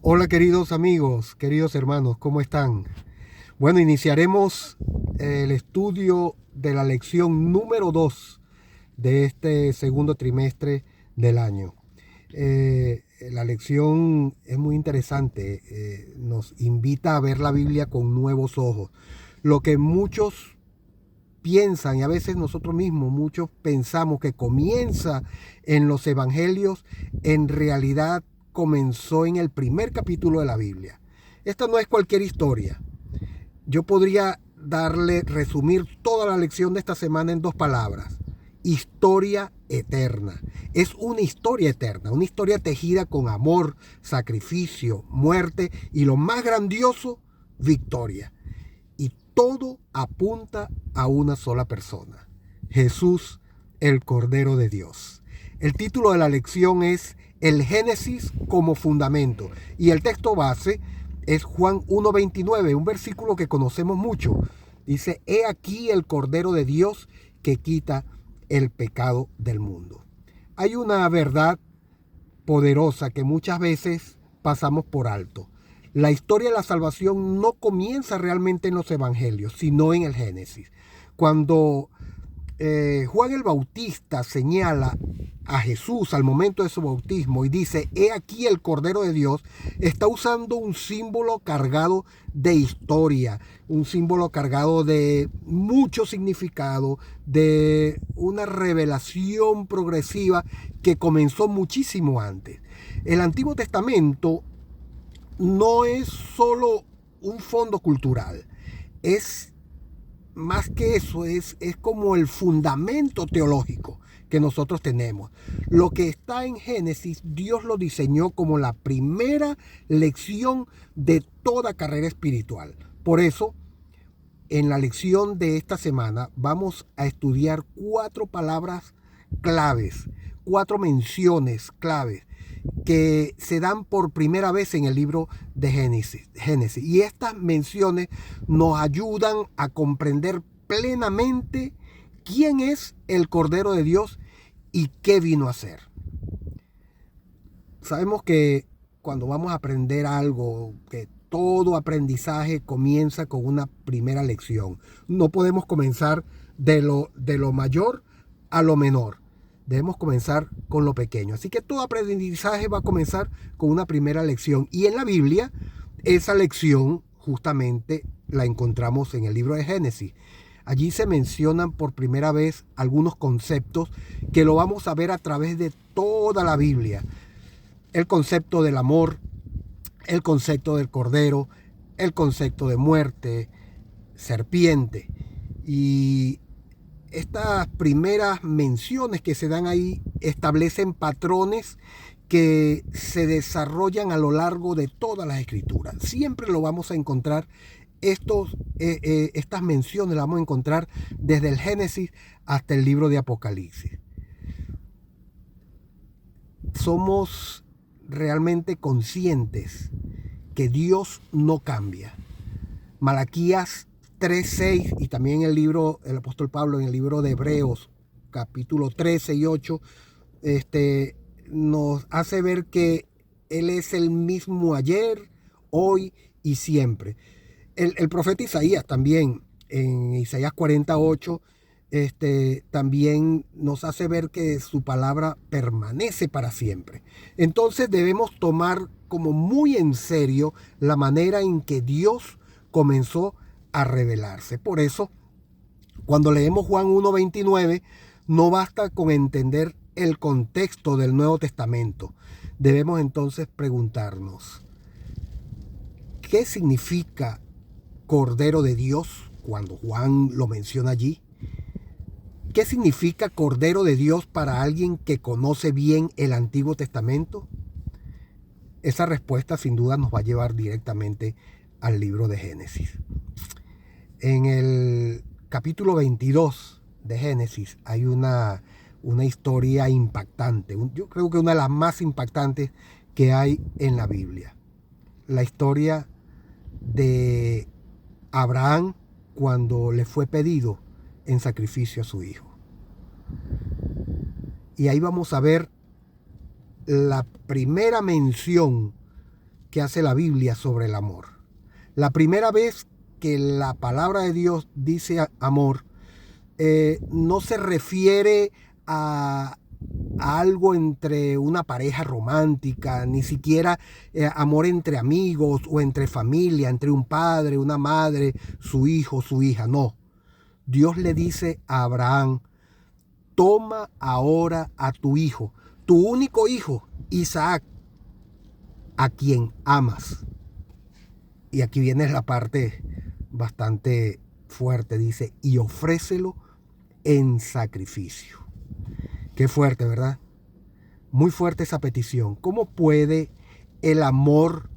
Hola queridos amigos, queridos hermanos, ¿cómo están? Bueno, iniciaremos el estudio de la lección número 2 de este segundo trimestre del año. La lección es muy interesante, nos invita a ver la Biblia con nuevos ojos. Lo que muchos piensan, y a veces nosotros mismos, muchos pensamos que comienza en los evangelios, en realidad comenzó en el primer capítulo de la Biblia. Esta no es cualquier historia. Yo podría resumir toda la lección de esta semana en dos palabras: historia eterna. Es una historia eterna, una historia tejida con amor, sacrificio, muerte y, lo más grandioso, victoria. Y todo apunta a una sola persona: Jesús, el Cordero de Dios. El título de la lección es El Génesis como fundamento, y el texto base es Juan 1:29, un versículo que conocemos mucho. Dice: He aquí el Cordero de Dios que quita el pecado del mundo. Hay una verdad poderosa que muchas veces pasamos por alto. La historia de la salvación no comienza realmente en los evangelios, sino en el Génesis. Cuando Juan el Bautista señala a Jesús al momento de su bautismo y dice: He aquí el Cordero de Dios, está usando un símbolo cargado de historia, un símbolo cargado de mucho significado, de una revelación progresiva que comenzó muchísimo antes. El Antiguo Testamento no es solo un fondo cultural, es más que eso, es como el fundamento teológico que nosotros tenemos. Lo que está en Génesis, Dios lo diseñó como la primera lección de toda carrera espiritual. Por eso, en la lección de esta semana vamos a estudiar cuatro palabras claves, cuatro menciones claves que se dan por primera vez en el libro de Génesis. Y estas menciones nos ayudan a comprender plenamente quién es el Cordero de Dios y qué vino a hacer. Sabemos que cuando vamos a aprender algo, que todo aprendizaje comienza con una primera lección. No podemos comenzar de lo mayor a lo menor. Debemos comenzar con lo pequeño. Así que todo aprendizaje va a comenzar con una primera lección. Y en la Biblia, esa lección justamente la encontramos en el libro de Génesis. Allí se mencionan por primera vez algunos conceptos que lo vamos a ver a través de toda la Biblia. El concepto del amor, el concepto del cordero, el concepto de muerte, serpiente. Y estas primeras menciones que se dan ahí establecen patrones que se desarrollan a lo largo de todas las escrituras. Siempre lo vamos a encontrar. Estas menciones las vamos a encontrar desde el Génesis hasta el libro de Apocalipsis. Somos realmente conscientes que Dios no cambia. Malaquías 3:6 y también el apóstol Pablo en el libro de Hebreos capítulo 13 y 8 nos hace ver que Él es el mismo ayer, hoy y siempre. El profeta Isaías también en Isaías 48 también nos hace ver que su palabra permanece para siempre. Entonces debemos tomar como muy en serio la manera en que Dios comenzó a revelarse. Por eso, cuando leemos Juan 1:29, no basta con entender el contexto del Nuevo Testamento. Debemos entonces preguntarnos: ¿qué significa Cordero de Dios cuando Juan lo menciona allí? ¿Qué significa Cordero de Dios para alguien que conoce bien el Antiguo Testamento? Esa respuesta sin duda nos va a llevar directamente al libro de Génesis. En el capítulo 22 de Génesis hay una historia impactante. Yo creo que una de las más impactantes que hay en la Biblia. La historia de Abraham cuando le fue pedido en sacrificio a su hijo. Y ahí vamos a ver la primera mención que hace la Biblia sobre el amor. La primera vez que la palabra de Dios dice amor, no se refiere a algo entre una pareja romántica, ni siquiera amor entre amigos o entre familia, entre un padre, una madre, su hijo, su hija. No. Dios le dice a Abraham: toma ahora a tu hijo, tu único hijo, Isaac, a quien amas. Y aquí viene la parte bastante fuerte. Dice: y ofrécelo en sacrificio. Qué fuerte, ¿verdad? Muy fuerte esa petición. ¿Cómo puede el amor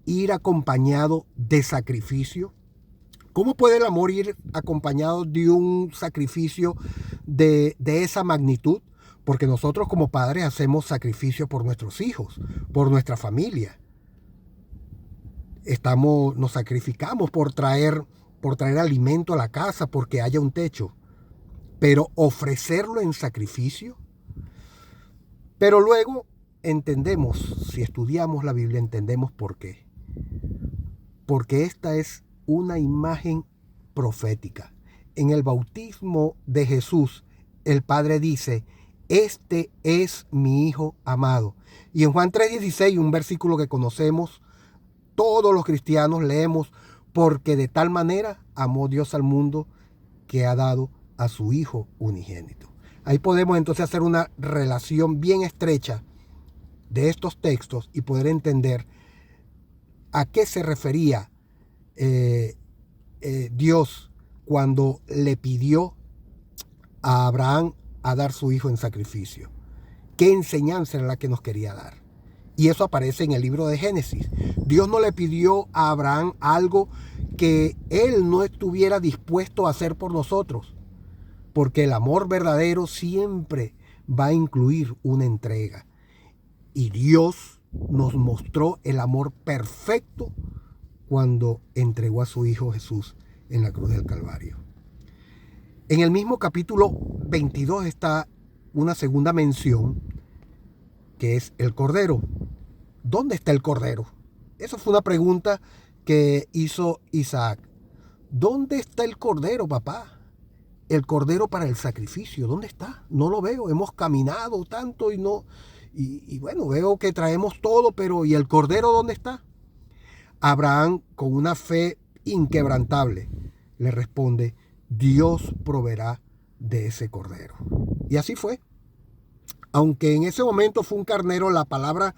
ir acompañado de sacrificio? ¿Cómo puede el amor ir acompañado de un sacrificio de esa magnitud? Porque nosotros como padres hacemos sacrificio por nuestros hijos, por nuestra familia. Nos sacrificamos por traer alimento a la casa, porque haya un techo. Pero ofrecerlo en sacrificio. Pero luego entendemos, si estudiamos la Biblia, entendemos por qué. Porque esta es una imagen profética. En el bautismo de Jesús, el Padre dice: este es mi Hijo amado. Y en Juan 3:16, un versículo que conocemos, todos los cristianos leemos: porque de tal manera amó Dios al mundo que ha dado a su Hijo unigénito. Ahí podemos entonces hacer una relación bien estrecha de estos textos y poder entender a qué se refería Dios cuando le pidió a Abraham a dar su hijo en sacrificio. ¿Qué enseñanza era la que nos quería dar? Y eso aparece en el libro de Génesis. Dios no le pidió a Abraham algo que él no estuviera dispuesto a hacer por nosotros, porque el amor verdadero siempre va a incluir una entrega. Y Dios nos mostró el amor perfecto cuando entregó a su Hijo Jesús en la cruz del Calvario. En el mismo capítulo 22 está una segunda mención, que es el Cordero. ¿Dónde está el Cordero? Esa fue una pregunta que hizo Isaac. ¿Dónde está el Cordero, papá? El Cordero para el sacrificio, ¿dónde está? No lo veo. Hemos caminado tanto y no... Y bueno, veo que traemos todo, pero ¿y el Cordero dónde está? Abraham, con una fe inquebrantable, le responde: Dios proveerá de ese Cordero. Y así fue. Aunque en ese momento fue un carnero, la palabra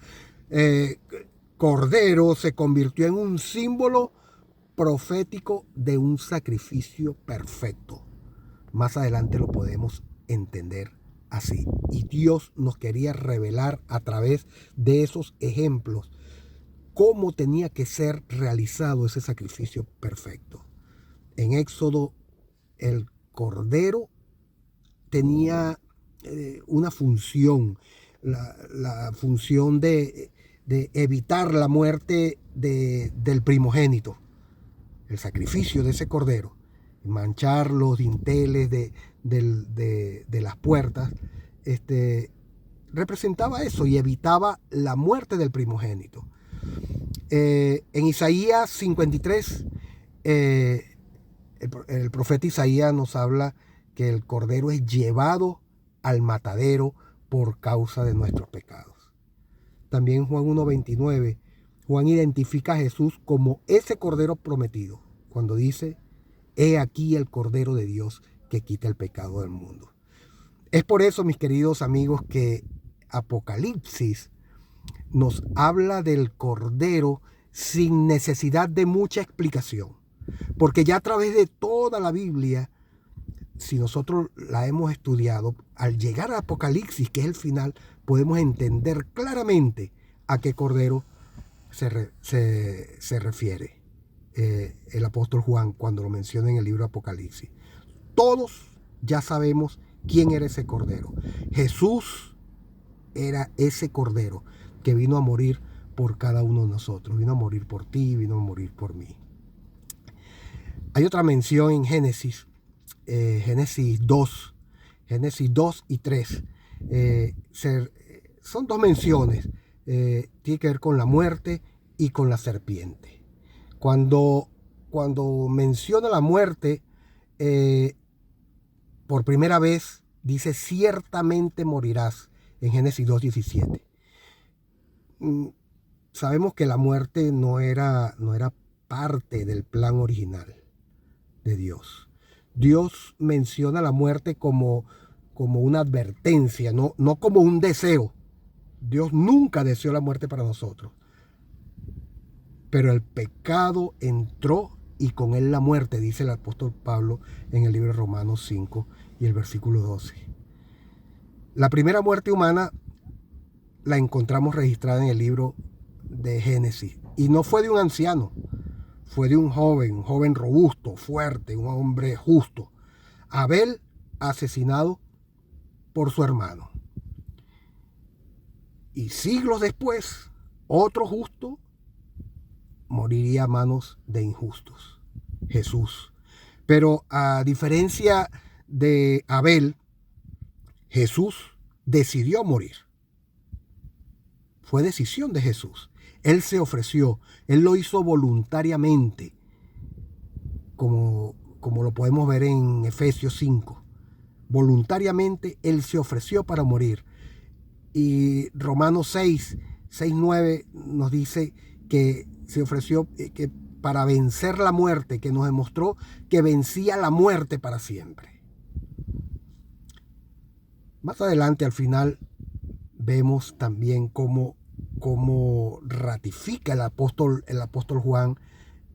Cordero se convirtió en un símbolo profético de un sacrificio perfecto. Más adelante lo podemos entender así. Y Dios nos quería revelar a través de esos ejemplos cómo tenía que ser realizado ese sacrificio perfecto. En Éxodo, el Cordero tenía una función, la función de evitar la muerte del primogénito. El sacrificio de ese Cordero, manchar los dinteles de las puertas, representaba eso y evitaba la muerte del primogénito. En Isaías 53, el profeta Isaías nos habla que el Cordero es llevado al matadero por causa de nuestros pecados. También Juan 1:29, Juan identifica a Jesús como ese Cordero prometido, cuando dice: he aquí el Cordero de Dios que quita el pecado del mundo. Es por eso, mis queridos amigos, que Apocalipsis nos habla del Cordero sin necesidad de mucha explicación. Porque ya a través de toda la Biblia, si nosotros la hemos estudiado, al llegar a Apocalipsis, que es el final, podemos entender claramente a qué Cordero se refiere el apóstol Juan cuando lo menciona en el libro de Apocalipsis. Todos ya sabemos quién era ese Cordero. Jesús era ese Cordero que vino a morir por cada uno de nosotros. Vino a morir por ti, vino a morir por mí. Hay otra mención en Génesis, Génesis 2 y 3. Son dos menciones. Tiene que ver con la muerte y con la serpiente. Cuando menciona la muerte, por primera vez dice ciertamente morirás en Génesis 2:17. Sabemos que la muerte no era parte del plan original de Dios. Dios menciona la muerte como una advertencia, no como un deseo. Dios nunca deseó la muerte para nosotros. Pero el pecado entró y con él la muerte, dice el apóstol Pablo en el libro de Romanos 5 y el versículo 12. La primera muerte humana la encontramos registrada en el libro de Génesis. Y no fue de un anciano, fue de un joven robusto, fuerte, un hombre justo. Abel, asesinado por su hermano. Y siglos después, otro justo moriría a manos de injustos, Jesús. Pero a diferencia de Abel, Jesús decidió morir. Fue decisión de Jesús. Él se ofreció, él lo hizo voluntariamente, como lo podemos ver en Efesios 5. Voluntariamente él se ofreció para morir. Y Romanos 6:9 nos dice que se ofreció que para vencer la muerte, que nos demostró que vencía la muerte para siempre. Más adelante, al final, vemos también cómo ratifica el apóstol Juan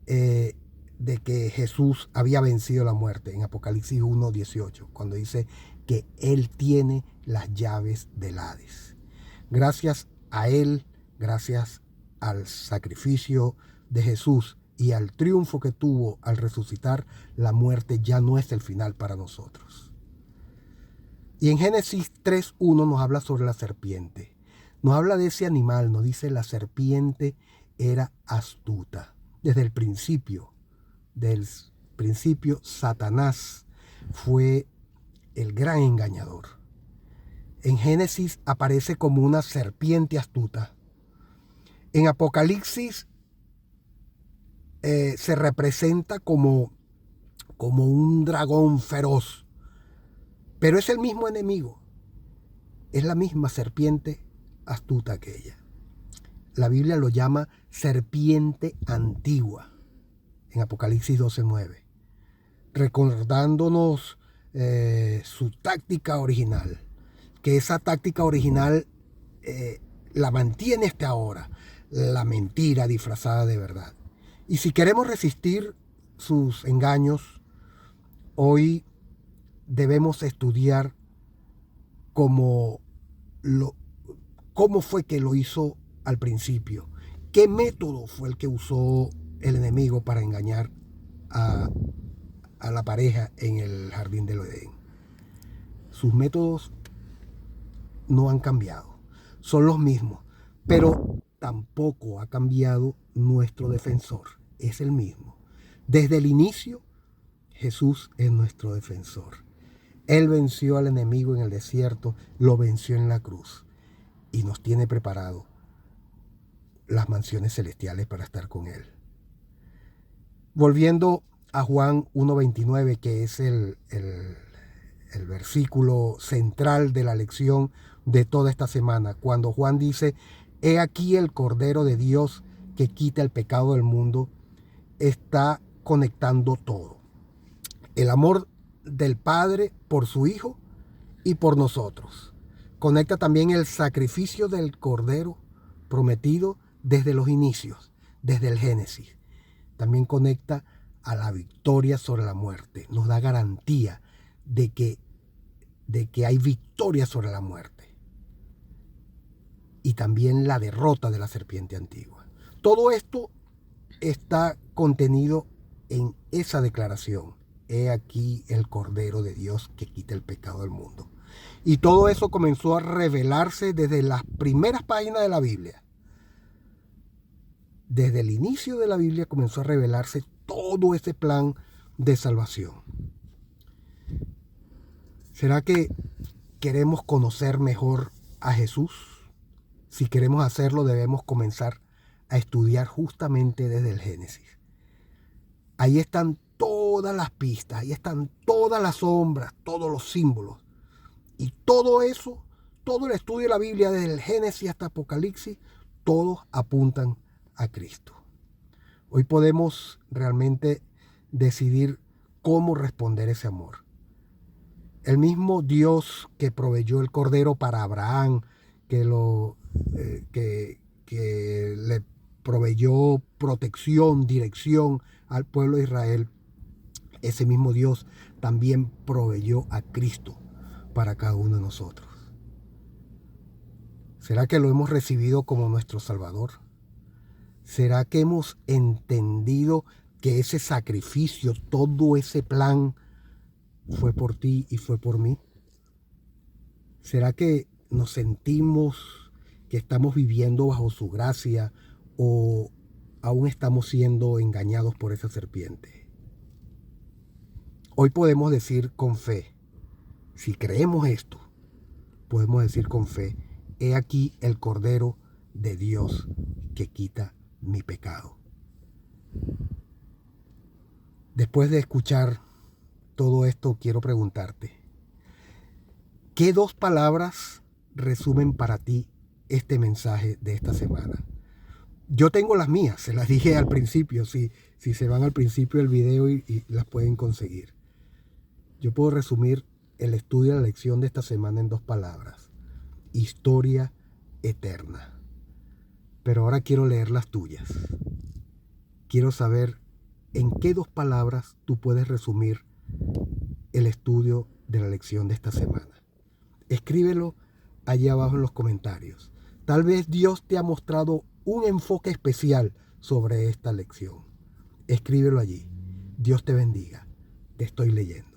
de que Jesús había vencido la muerte en Apocalipsis 1:18, cuando dice que Él tiene las llaves del Hades. Gracias a Él, gracias al sacrificio de Jesús y al triunfo que tuvo al resucitar, la muerte ya no es el final para nosotros. Y en Génesis 3:1 nos habla sobre la serpiente. Nos habla de ese animal, nos dice la serpiente era astuta. Desde el principio, Satanás fue el gran engañador. En Génesis aparece como una serpiente astuta. En Apocalipsis se representa como un dragón feroz. Pero es el mismo enemigo. Es la misma serpiente astuta que ella. La Biblia lo llama serpiente antigua en Apocalipsis 12:9, recordándonos su táctica original, que esa táctica original la mantiene hasta ahora, la mentira disfrazada de verdad. Y si queremos resistir sus engaños, hoy debemos estudiar cómo fue que lo hizo al principio, qué método fue el que usó el enemigo para engañar a la pareja en el jardín del Edén. Sus métodos no han cambiado, son los mismos, pero tampoco ha cambiado nuestro defensor, es el mismo. Desde el inicio, Jesús es nuestro defensor. Él venció al enemigo en el desierto, lo venció en la cruz y nos tiene preparado las mansiones celestiales para estar con Él. Volviendo a Juan 1:29, que es el versículo central de la lección de toda esta semana, cuando Juan dice, he aquí el Cordero de Dios que quita el pecado del mundo, está conectando todo. El amor del Padre por su Hijo y por nosotros. Conecta también el sacrificio del Cordero prometido desde los inicios, desde el Génesis. También conecta a la victoria sobre la muerte. Nos da garantía de que hay victoria sobre la muerte. Y también la derrota de la serpiente antigua. Todo esto está contenido en esa declaración. He aquí el Cordero de Dios que quita el pecado del mundo. Y todo eso comenzó a revelarse desde las primeras páginas de la Biblia. Desde el inicio de la Biblia comenzó a revelarse todo ese plan de salvación. ¿Será que queremos conocer mejor a Jesús? Si queremos hacerlo, debemos comenzar a estudiar justamente desde el Génesis. Ahí están todas las pistas, ahí están todas las sombras, todos los símbolos. Y todo eso, todo el estudio de la Biblia, desde el Génesis hasta Apocalipsis, todos apuntan a Cristo. Hoy podemos realmente decidir cómo responder ese amor. El mismo Dios que proveyó el cordero para Abraham, que le proveyó protección, dirección al pueblo de Israel, ese mismo Dios también proveyó a Cristo para cada uno de nosotros. ¿Será que lo hemos recibido como nuestro Salvador? ¿Será que hemos entendido que ese sacrificio, todo ese plan, fue por ti y fue por mí? ¿Será que nos sentimos que estamos viviendo bajo su gracia o aún estamos siendo engañados por esa serpiente? Hoy podemos decir con fe, si creemos esto, podemos decir con fe, he aquí el Cordero de Dios que quita mi pecado. Después de escuchar todo esto, quiero preguntarte, ¿qué dos palabras resumen para ti este mensaje de esta semana? Yo tengo las mías, se las dije al principio, si se van al principio del video y las pueden conseguir. Yo puedo resumir el estudio de la lección de esta semana en dos palabras: historia eterna. Pero ahora quiero leer las tuyas. Quiero saber en qué dos palabras tú puedes resumir el estudio de la lección de esta semana. Escríbelo allí abajo en los comentarios. Tal vez Dios te ha mostrado un enfoque especial sobre esta lección. Escríbelo allí. Dios te bendiga. Te estoy leyendo.